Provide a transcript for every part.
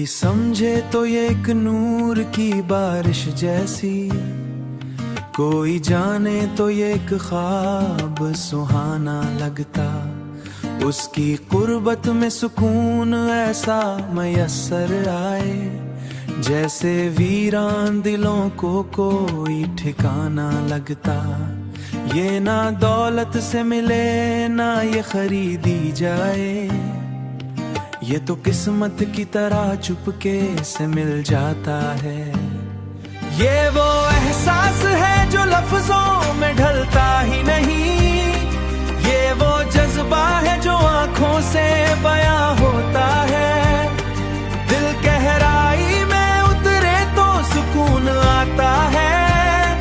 समझे तो ये एक नूर की बारिश जैसी, कोई जाने तो ये एक ख्वाब सुहाना लगता। उसकी कुर्बत में सुकून ऐसा मयस्सर आए, जैसे वीरान दिलों को कोई ठिकाना लगता। ये ना दौलत से मिले ना ये खरीदी जाए, ये तो किस्मत की तरह चुपके से मिल जाता है। ये वो एहसास है जो लफ्जों में ढलता ही नहीं, ये वो जज्बा है जो आंखों से बयां होता है। दिल गहराई में उतरे तो सुकून आता है,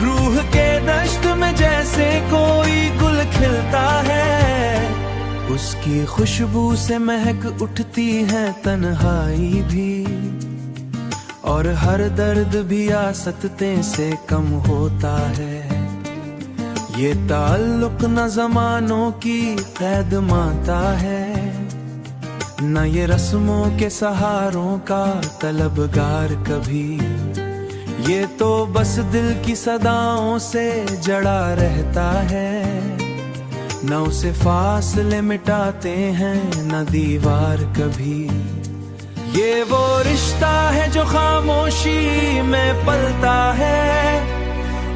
रूह के दश्त में जैसे कोई गुल खिलता है। उसकी खुशबू से महक उठती है तन्हाई भी, और हर दर्द भी आसकते से कम होता है। ये ताल्लुक न ज़मानों की कैद माता है, न ये रस्मों के सहारों का तलबगार कभी। ये तो बस दिल की सदाओं से जड़ा रहता है, न उसे फासले मिटाते हैं न दीवार कभी। ये वो रिश्ता है जो खामोशी में पलता है,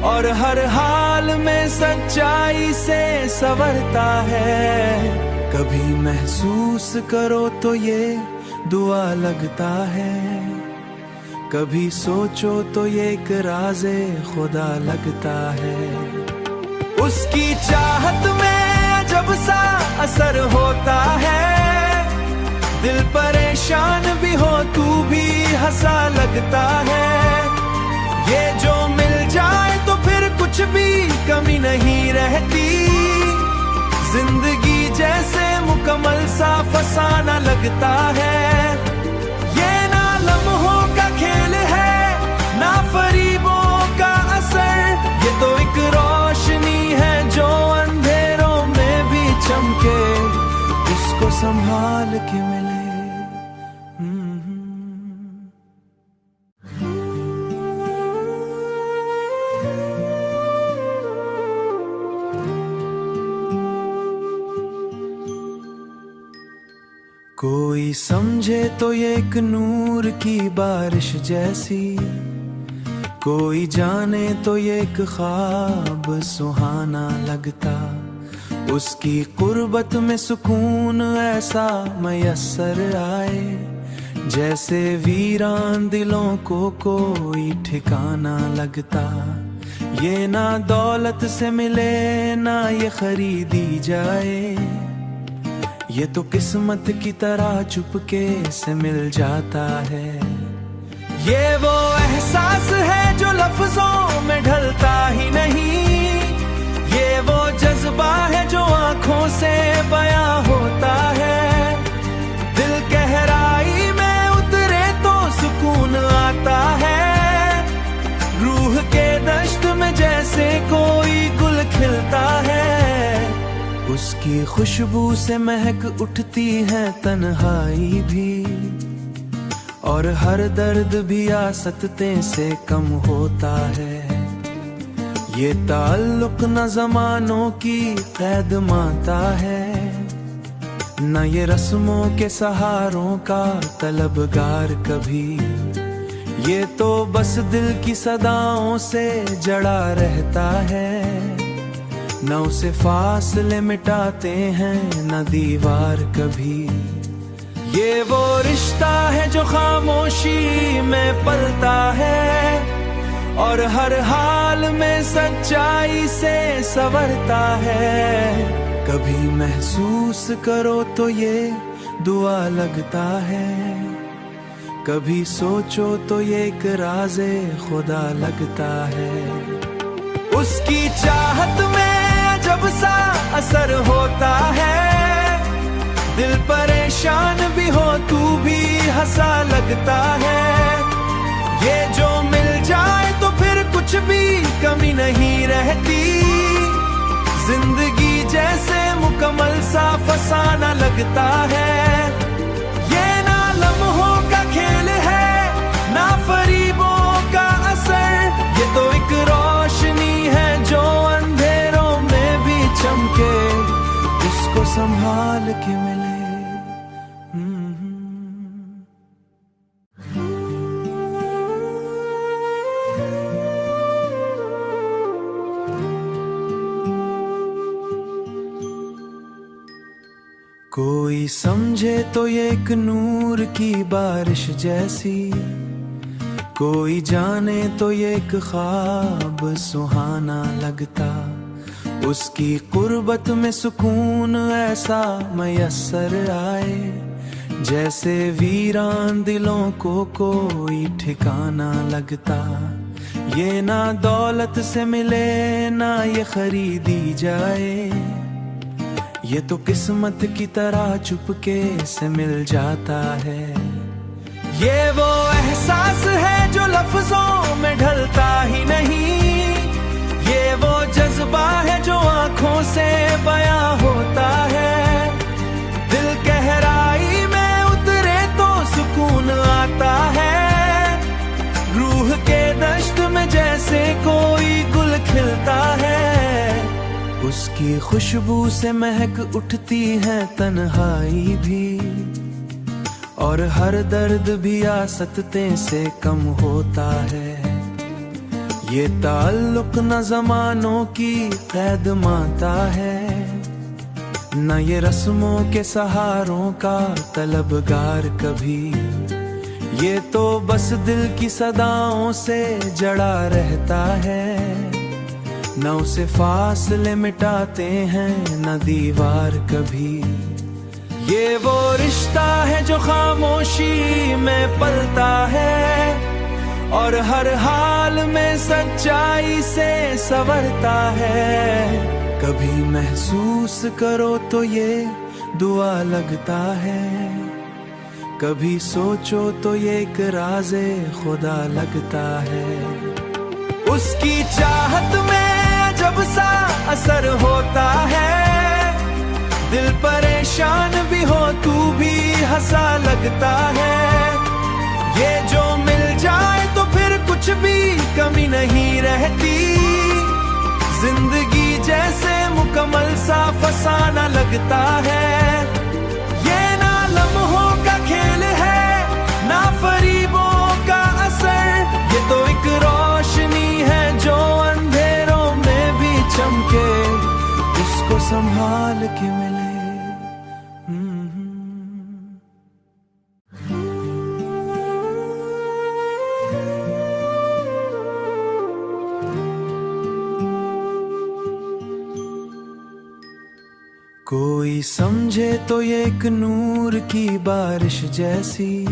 और हर हाल में सच्चाई से संवरता है। कभी महसूस करो तो ये दुआ लगता है, कभी सोचो तो ये एक राज़े खुदा लगता है। उसकी चाहत में अजब सा असर होता है, दिल परेशान भी हो तू भी हंसा लगता है। ये जो मिल जाए तो फिर कुछ भी कमी नहीं रहती, जिंदगी जैसे मुकम्मल सा फसाना लगता है। ये ना लम्हों का खेल है ना फरीबों का असर, ये तो एक रोशनी है जो अंधेरों में भी चमके, उसको संभाल के मिले। कोई समझे तो ये एक नूर की बारिश जैसी, कोई जाने तो ये एक ख्वाब सुहाना लगता। उसकी कुर्बत में सुकून ऐसा मयस्सर आए, जैसे वीरान दिलों को कोई ठिकाना लगता। ये ना दौलत से मिले ना ये खरीदी जाए, ये तो किस्मत की तरह चुपके से मिल जाता है। ये वो एहसास है जो लफ्जों में ढलता ही नहीं, ये वो जज्बा है जो आंखों से बयां होता है। दिल गहराई में उतरे तो सुकून आता है, रूह के दश्त में जैसे कोई गुल खिलता है। उसकी खुशबू से महक उठती है तन्हाई भी, और हर दर्द भी आसकते से कम होता है। ये ताल्लुक न ज़मानों की कैद माता है, न ये रस्मों के सहारों का तलबगार कभी। ये तो बस दिल की सदाओं से जड़ा रहता है, न उसे फासले मिटाते हैं न दीवार कभी। ये वो रिश्ता है जो खामोशी में पलता है, और हर हाल में सच्चाई से संवरता है। कभी महसूस करो तो ये दुआ लगता है, कभी सोचो तो ये एक राज़े खुदा लगता है। उसकी चाहत में अजब सा असर होता है, दिल परेशान भी हो तू भी हंसा लगता है। ये जो मिल जाए तो फिर कुछ भी कमी नहीं रहती, जिंदगी जैसे मुकम्मल सा फसाना लगता है। ये ना लम्हों का कोई समझे तो ये एक नूर की बारिश जैसी, कोई जाने तो ये एक ख्वाब सुहाना लगता। उसकी कुर्बत में सुकून ऐसा मयस्सर आए, जैसे वीरान दिलों को कोई ठिकाना लगता। ये ना दौलत से मिले ना ये खरीदी जाए, ये तो किस्मत की तरह चुपके से मिल जाता है। ये वो एहसास है जो लफ्जों में ढलता ही नहीं, ये वो जज्बा है जो आंखों से बयां होता है। दिल गहराई में उतरे तो सुकून आता है, रूह के दश्त में जैसे कोई गुल खिलता है। उसकी खुशबू से महक उठती है तन्हाई भी, और हर दर्द भी आसकते से कम होता है। ये ताल्लुक न ज़मानों की कैद माता है, न ये रस्मों के सहारों का तलबगार कभी। ये तो बस दिल की सदाओं से जड़ा रहता है, न उसे फासले मिटाते हैं न दीवार कभी। ये वो रिश्ता है जो खामोशी में पलता है, और हर हाल में सच्चाई से संवरता है। कभी महसूस करो तो ये दुआ लगता है, कभी सोचो तो ये एक राज़े खुदा लगता है। उसकी चाहत में जब सा असर होता है, दिल परेशान भी हो तू भी हंसा लगता है। ये जो मिल जाए तो फिर कुछ भी कमी नहीं रहती, जिंदगी जैसे मुकम्मल सा फसाना लगता है। ये ना लम्हों का खेल है ना फरीबों का असर, ये तो एक रोशनी है जो अंधेरों में भी चमके, उसको संभाल के मिले। कोई समझे तो ये एक नूर की बारिश जैसी,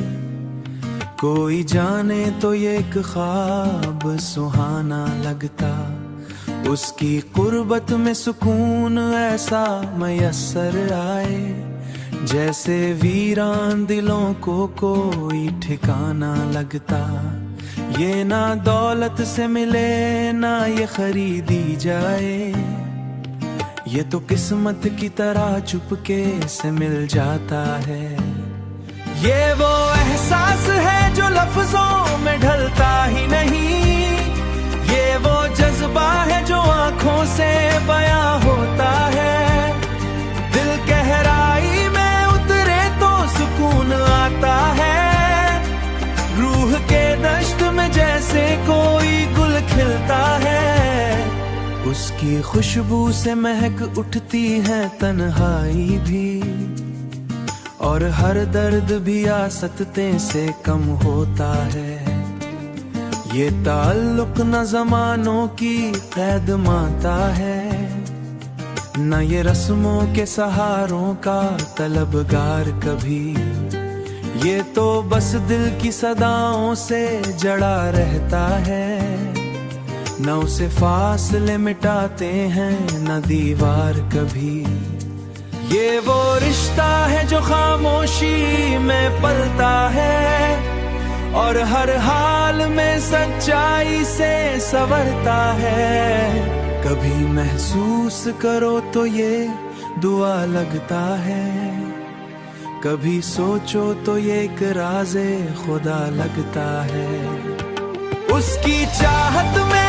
कोई जाने तो ये एक ख्वाब सुहाना लगता। उसकी कुर्बत में सुकून ऐसा मयस्सर आए, जैसे वीरान दिलों को कोई ठिकाना लगता। ये ना दौलत से मिले ना ये खरीदी जाए, ये तो किस्मत की तरह चुपके से मिल जाता है। ये वो एहसास है जो लफ्जों में ढलता ही नहीं, ये वो जज्बा है जो आंखों से बयां होता है। दिल गहराई में उतरे तो सुकून आता है, रूह के दश्त में जैसे कोई गुल खिलता है। उसकी खुशबू से महक उठती है तन्हाई भी, और हर दर्द भी आसकते से कम होता है। ये ताल्लुक न ज़मानों की कैद माता है, न ये रस्मों के सहारों का तलबगार कभी। ये तो बस दिल की सदाओं से जड़ा रहता है, न उसे फासले मिटाते हैं न दीवार कभी। ये वो रिश्ता है जो खामोशी में पलता है, और हर हाल में सच्चाई से संवरता है। कभी महसूस करो तो ये दुआ लगता है, कभी सोचो तो ये एक राज़े खुदा लगता है। उसकी चाहत में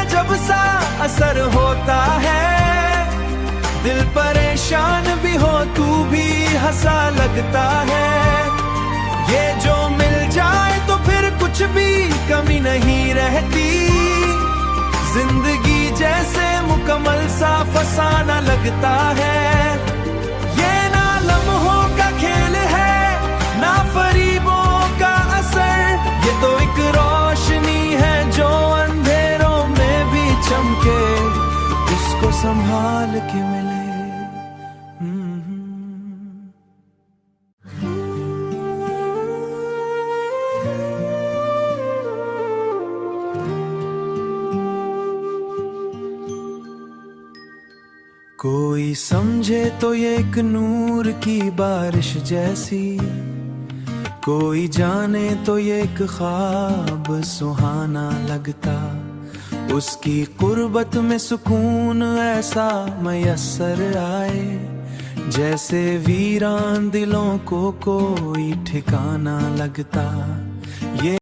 जब सा असर होता है, दिल परेशान भी हो तू भी हंसा लगता है। ये जो मिल जाए तो फिर कुछ भी कमी नहीं रहती, जिंदगी जैसे मुकम्मल सा फसाना लगता है। ये ना लम्हों का के मिले। कोई समझे तो ये एक नूर की बारिश जैसी, कोई जाने तो ये एक ख्वाब सुहाना लगता। उसकी कुर्बत में सुकून ऐसा मयस्सर आए, जैसे वीरान दिलों को कोई ठिकाना लगता। ये